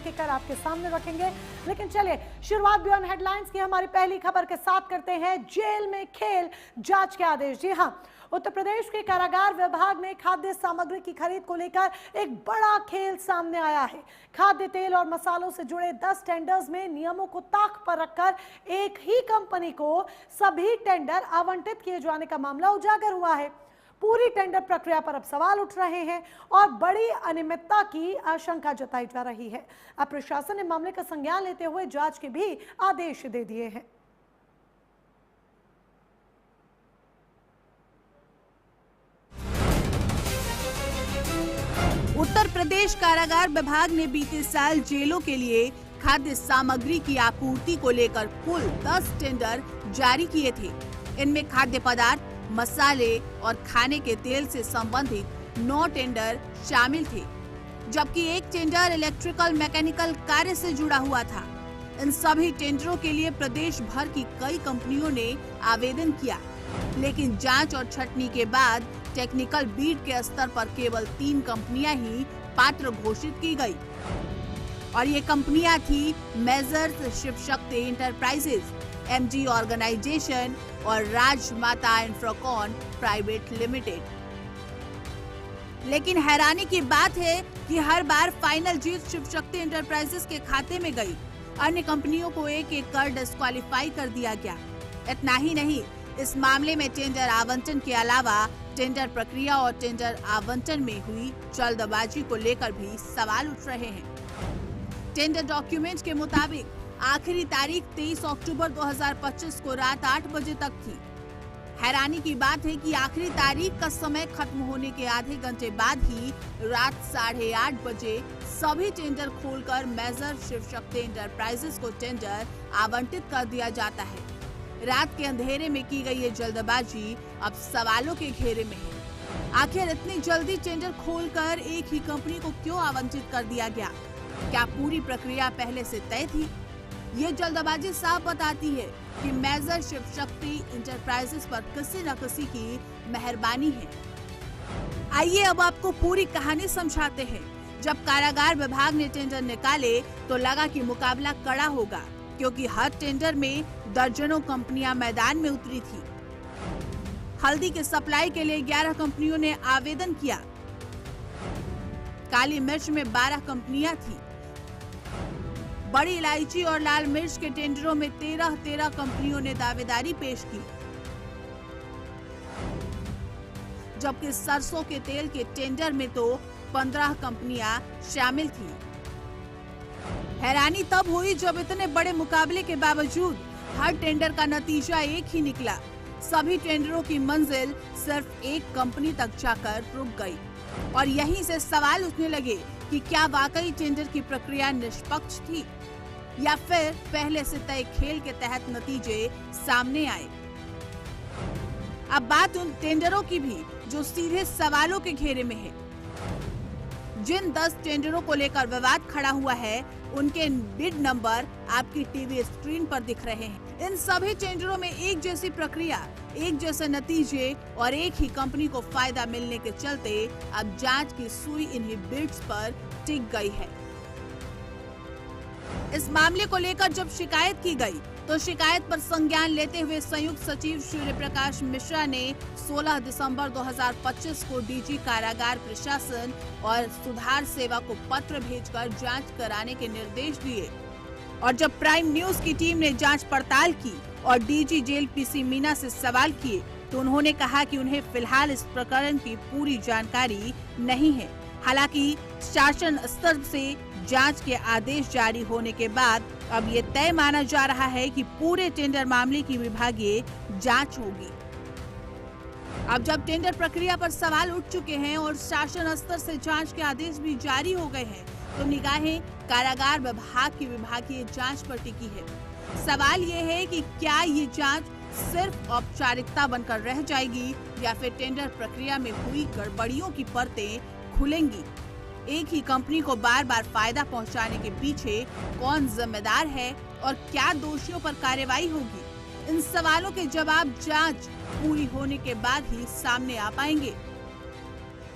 एक एक आपके सामने रखेंगे। लेकिन चलिए शुरुआत बियॉन्ड हेडलाइंस की हमारी पहली खबर के साथ करते हैं। जेल में खेल, जांच के आदेश। जी हां, उत्तर प्रदेश के कारागार विभाग में खाद्य सामग्री की खरीद को लेकर एक बड़ा खेल सामने आया है। खाद्य तेल और मसालों से जुड़े 10 टेंडर्स में नियमों को ताक पर रखकर एक ही कंपनी को सभी टेंडर आवंटित किए जाने का मामला उजागर हुआ है। पूरी टेंडर प्रक्रिया पर अब सवाल उठ रहे हैं और बड़ी अनियमितता की आशंका जताई जा रही है। अब प्रशासन ने मामले का संज्ञान लेते हुए जांच के भी आदेश दे दिए हैं। उत्तर प्रदेश कारागार विभाग ने बीते साल जेलों के लिए खाद्य सामग्री की आपूर्ति को लेकर कुल 10 टेंडर जारी किए थे। इनमें खाद्य पदार्थ, मसाले और खाने के तेल से संबंधित 9 टेंडर शामिल थे, जबकि एक टेंडर इलेक्ट्रिकल मैकेनिकल कार्य से जुड़ा हुआ था। इन सभी टेंडरों के लिए प्रदेश भर की कई कंपनियों ने आवेदन किया, लेकिन जांच और छंटनी के बाद टेक्निकल बीट के स्तर पर केवल 3 कंपनियां ही पात्र घोषित की गई और ये कंपनियां थी measures Shiv Shakti enterprises, MG organisation और राजमाता इंफ्राकॉन प्राइवेट लिमिटेड। लेकिन हैरानी की बात है कि हर बार फाइनल जीत शिव शक्ति इंटरप्राइजेज के खाते में गई। अन्य कंपनियों को एक एक कर डिस्क्वालीफाई कर दिया गया। इतना ही नहीं, इस मामले में टेंडर आवंटन के अलावा टेंडर प्रक्रिया और टेंडर आवंटन में हुई जल्दबाजी को लेकर भी सवाल उठ रहे हैं। टेंडर डॉक्यूमेंट के मुताबिक आखिरी तारीख 23 अक्टूबर 2025 को रात 8 बजे तक थी। हैरानी की बात है कि आखिरी तारीख का समय खत्म होने के आधे घंटे बाद ही रात 8:30 बजे सभी टेंडर खोलकर मेजर शिव शक्ति इंटरप्राइजेज को टेंडर आवंटित कर दिया जाता है। रात के अंधेरे में की गई ये जल्दबाजी अब सवालों के घेरे में है। आखिर इतनी जल्दी टेंडर खोलकर एक ही कंपनी को क्यों आवंटित कर दिया गया? क्या पूरी प्रक्रिया पहले से तय थी? ये जल्दबाजी साफ बताती है कि मेजर शिव शक्ति इंटरप्राइजेज पर किसी न किसी की मेहरबानी है। आइए अब आपको पूरी कहानी समझाते हैं। जब कारागार विभाग ने टेंडर निकाले तो लगा कि मुकाबला कड़ा होगा, क्योंकि हर टेंडर में दर्जनों कंपनियां मैदान में उतरी थी। हल्दी के सप्लाई के लिए 11 कंपनियों ने आवेदन किया। काली मिर्च में 12 कंपनियां थी। बड़ी इलायची और लाल मिर्च के टेंडरों में 13 कंपनियों ने दावेदारी पेश की, जबकि सरसों के तेल के टेंडर में तो 15 कंपनियां शामिल थी। हैरानी तब हुई जब इतने बड़े मुकाबले के बावजूद हर टेंडर का नतीजा एक ही निकला। सभी टेंडरों की मंजिल सिर्फ एक कंपनी तक जाकर रुक गई और यहीं से सवाल उठने लगे कि क्या वाकई टेंडर की प्रक्रिया निष्पक्ष थी या फिर पहले से तय खेल के तहत नतीजे सामने आए। अब बात उन टेंडरों की भी जो सीधे सवालों के घेरे में है। जिन 10 टेंडरों को लेकर विवाद खड़ा हुआ है, उनके बिड नंबर आपकी टीवी स्क्रीन पर दिख रहे हैं। इन सभी टेंडरों में एक जैसी प्रक्रिया, एक जैसे नतीजे और एक ही कंपनी को फायदा मिलने के चलते अब जांच की सुई इन्हीं बिड्स पर टिक गई है। इस मामले को लेकर जब शिकायत की गई तो शिकायत पर संज्ञान लेते हुए संयुक्त सचिव सूर्य प्रकाश मिश्रा ने 16 दिसंबर 2025 को डीजी कारागार प्रशासन और सुधार सेवा को पत्र भेजकर जांच कराने के निर्देश दिए। और जब प्राइम न्यूज की टीम ने जांच पड़ताल की और डीजी जेल पीसी मीना से सवाल किए तो उन्होंने कहा कि उन्हें फिलहाल इस प्रकरण की पूरी जानकारी नहीं है। हालांकि शासन स्तर से जांच के आदेश जारी होने के बाद अब ये तय माना जा रहा है कि पूरे टेंडर मामले की विभागीय जांच होगी। अब जब टेंडर प्रक्रिया पर सवाल उठ चुके हैं और शासन स्तर से जांच के आदेश भी जारी हो गए हैं, तो निगाहें कारागार विभाग की विभागीय जांच पर टिकी है। सवाल ये है कि क्या ये जांच सिर्फ औपचारिकता बनकर रह जाएगी या फिर टेंडर प्रक्रिया में हुई गड़बड़ियों की परतें खुलेंगी। एक ही कंपनी को बार बार फायदा पहुंचाने के पीछे कौन जिम्मेदार है और क्या दोषियों पर कार्रवाई होगी, इन सवालों के जवाब जांच पूरी होने के बाद ही सामने आ पाएंगे।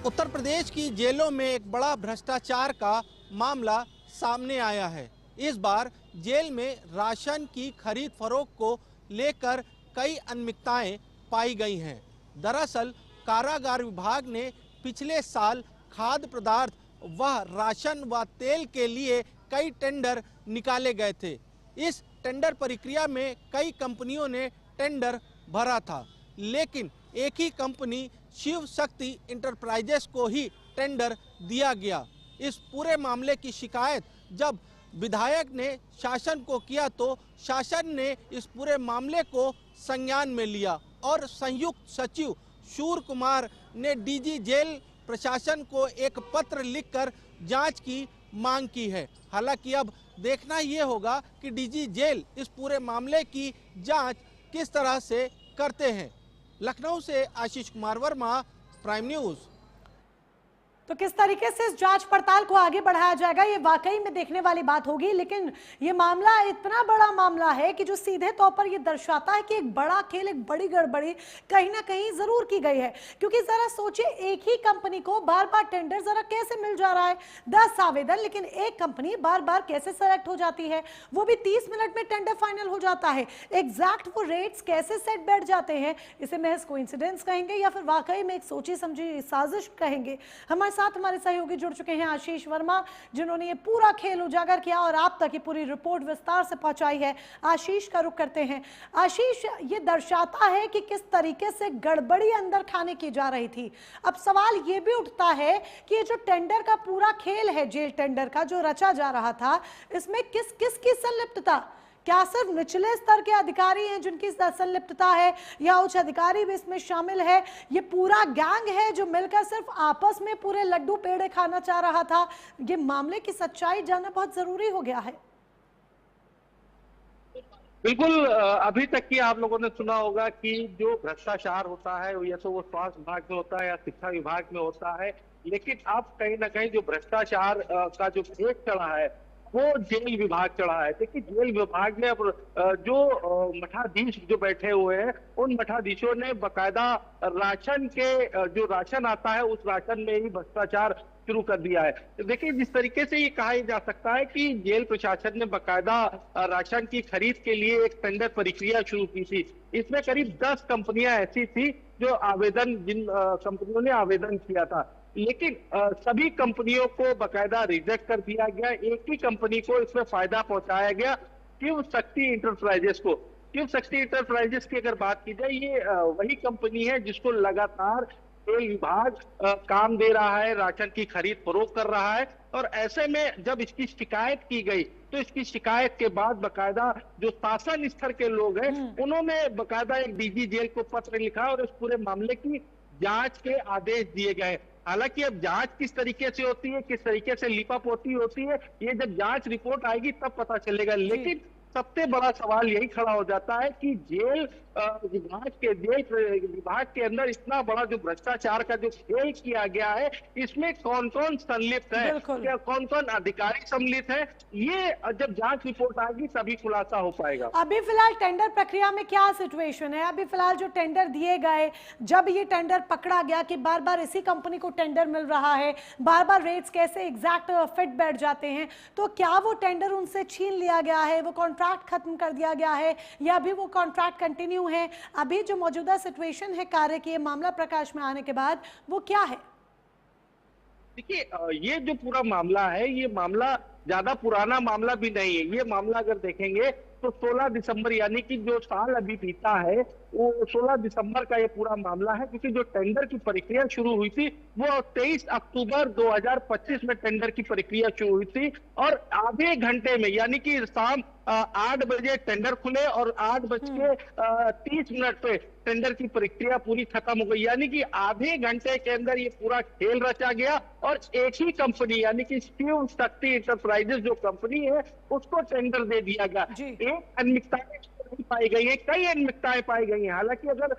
उत्तर प्रदेश की जेलों में एक बड़ा भ्रष्टाचार का मामला सामने आया है। इस बार जेल में राशन की खरीद फरोख्त को लेकर कई अनियमितताएं पाई गई हैं। दरअसल कारागार विभाग ने पिछले साल खाद्य पदार्थ व राशन व तेल के लिए कई टेंडर निकाले गए थे। इस टेंडर प्रक्रिया में कई कंपनियों ने टेंडर भरा था, लेकिन एक ही कंपनी शिव शक्ति इंटरप्राइजेस को ही टेंडर दिया गया। इस पूरे मामले की शिकायत जब विधायक ने शासन को किया तो शासन ने इस पूरे मामले को संज्ञान में लिया और संयुक्त सचिव सूर्य कुमार ने डीजी जेल प्रशासन को एक पत्र लिखकर जांच की मांग की है। हालांकि अब देखना ये होगा कि डीजी जेल इस पूरे मामले की जांच किस तरह से करते हैं। लखनऊ से आशीष कुमार वर्मा, प्राइम न्यूज। तो किस तरीके से इस जांच पड़ताल को आगे बढ़ाया जाएगा, ये वाकई में देखने वाली बात होगी। लेकिन ये मामला इतना बड़ा मामला है कि जो सीधे तौर पर ये दर्शाता है कि एक बड़ा खेल, एक बड़ी गड़बड़ी कहीं ना कहीं जरूर की गई है। क्योंकि जरा सोचिए, एक ही कंपनी को बार बार टेंडर जरा कैसे मिल जा रहा है, 10 आवेदन, लेकिन एक कंपनी बार बार कैसे सेलेक्ट हो जाती है, वो भी 30 मिनट में टेंडर फाइनल हो जाता है। एग्जैक्ट वो रेट्स कैसे सेट बैठ जाते हैं, इसे महज कोइंसिडेंस कहेंगे या फिर वाकई में एक सोची समझी साजिश कहेंगे। हमारे साथ हमारे सहयोगी जुड़ चुके हैं आशीष वर्मा, जिन्होंने ये पूरा खेल उजागर किया और आप तक ये पूरी रिपोर्ट विस्तार से पहुंचाई है। आशीष का रुख करते हैं। आशीष, ये दर्शाता है कि किस तरीके से गड़बड़ी अंदर खाने की जा रही थी। अब सवाल ये भी उठता है कि ये जो टेंडर का पूरा खेल है, जेल टेंडर का जो रचा जा रहा था, इसमें किस किस की संलिप्तता, क्या सिर्फ निचले स्तर के अधिकारी हैं जिनकी संलिप्तता है या उच्च अधिकारी भी इसमें शामिल है? ये पूरा गैंग है जो मिलकर सिर्फ आपस में पूरे लड्डू पेड़े खाना चाह रहा था? ये मामले की सच्चाई जानना बहुत जरूरी हो गया है। बिल्कुल, अभी तक की आप लोगों ने सुना होगा कि जो भ्रष्टाचार होता है या तो वो स्वास्थ्य विभाग में होता है या शिक्षा विभाग में होता है, लेकिन अब कहीं ना कहीं जो भ्रष्टाचार का जो खेत चढ़ा है वो जेल विभाग चढ़ा है। देखिए, जेल विभाग में अब जो मठाधीश जो बैठे हुए हैं, उन मठाधीशों ने बकायदा राशन के जो राशन आता है उस राशन में ही भ्रष्टाचार शुरू कर दिया है। तो देखिए, जिस तरीके से ये कहा जा सकता है कि जेल प्रशासन ने बकायदा राशन की खरीद के लिए एक टेंडर प्रक्रिया शुरू की थी। इसमें करीब 10 कंपनियां ऐसी थी जो जिन कंपनियों ने आवेदन किया था, लेकिन सभी कंपनियों को बकायदा रिजेक्ट कर दिया गया। एक ही कंपनी को इसमें फायदा पहुंचाया गया, शिव शक्ति इंटरप्राइजेस को। शिव शक्ति इंटरप्राइजेस की अगर बात की जाए, ये वही कंपनी है जिसको लगातार जेल विभाग काम दे रहा है, राशन की खरीद फरोख्त कर रहा है। और ऐसे में जब इसकी शिकायत की गई तो इसकी शिकायत के बाद बकायदा जो शासन स्तर के लोग हैं, उन्होंने बकायदा एक डीजी जेल को पत्र लिखा और इस पूरे मामले की जांच के आदेश दिए गए। हालांकि अब जांच किस तरीके से होती है, किस तरीके से लिपापोती होती है, ये जब जांच रिपोर्ट आएगी तब पता चलेगा। लेकिन सबसे बड़ा सवाल यही खड़ा हो जाता है कि जेल विभाग के अंदर इतना बड़ा जो भ्रष्टाचार का जो खेल किया गया है, इसमें कौन कौन संलिप्त है, क्या कौन कौन अधिकारी सम्मिलित है, ये जब जांच रिपोर्ट आएगी तभी खुलासा हो पाएगा। अभी फिलहाल टेंडर प्रक्रिया में क्या सिचुएशन है? अभी फिलहाल जो टेंडर दिए गए, जब ये टेंडर पकड़ा गया कि बार बार इसी कंपनी को टेंडर मिल रहा है, बार बार रेट्स कैसे एग्जैक्ट फिट बैठ जाते हैं, तो क्या वो टेंडर उनसे छीन लिया गया है, वो कॉन्ट्रैक्ट खत्म कर दिया गया है या अभी वो कॉन्ट्रैक्ट कंटिन्यू है? अभी जो मौजूदा सिचुएशन है कार्य की, ये मामला प्रकाश में आने के बाद, वो क्या है? देखिए, ये जो पूरा मामला है, ये मामला ज्यादा पुराना मामला भी नहीं है। ये मामला अगर देखेंगे तो 16 दिसंबर यानी कि जो साल अभी बीता है वो 16 दिसंबर का ये पूरा मामला है, क्योंकि जो टेंडर की प्रक्रिया शुरू हुई थी वो 23 अक्टूबर 2025 में टेंडर की प्रक्रिया शुरू हुई थी और आधे घंटे में यानी कि शाम 8 बजे टेंडर खुले और 8:30 पे टेंडर की प्रक्रिया पूरी खत्म हो गई। यानी कि आधे घंटे के अंदर ये पूरा खेल रचा गया और एक ही कंपनी यानी कि शिव शक्ति इंटरप्राइजेस जो कंपनी है उसको टेंडर दे दिया गया। एक अनियमितता कमी पाई गई है, कई अनियमितताएं पाई गई हैं। हालांकि अगर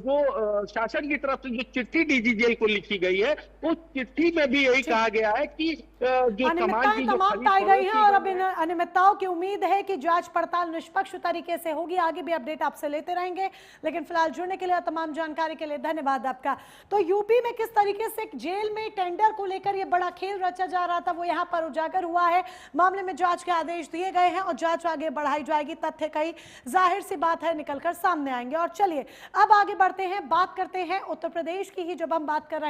जो शासन की तरफ से जो चिट्ठी डीजी जेल को लिखी गई है, उस चिट्ठी में भी यही कहा गया है कि जो सामान की जो तमाम खरीद पाई गई हैं और अब फरोख्त इन अनियमितताओं की उम्मीद है कि जांच पड़ताल निष्पक्ष तरीके से होगी। आगे भी अपडेट आपसे लेते रहेंगे, लेकिन फिलहाल जुड़ने के लिए और तमाम जानकारी के लिए धन्यवाद आपका। तो यूपी में किस तरीके से जेल में टेंडर को लेकर ये बड़ा खेल रचा जा रहा था, वो यहाँ पर उजागर हुआ है। मामले में जांच के आदेश दिए गए हैं और जांच आगे बढ़ाई जाएगी। तथ्य कई जाहिर सी बात है निकलकर सामने आएंगे। और चलिए अब आगे बढ़ते हैं, बात करते हैं उत्तर प्रदेश की ही। जब हम बात कर रहे हैं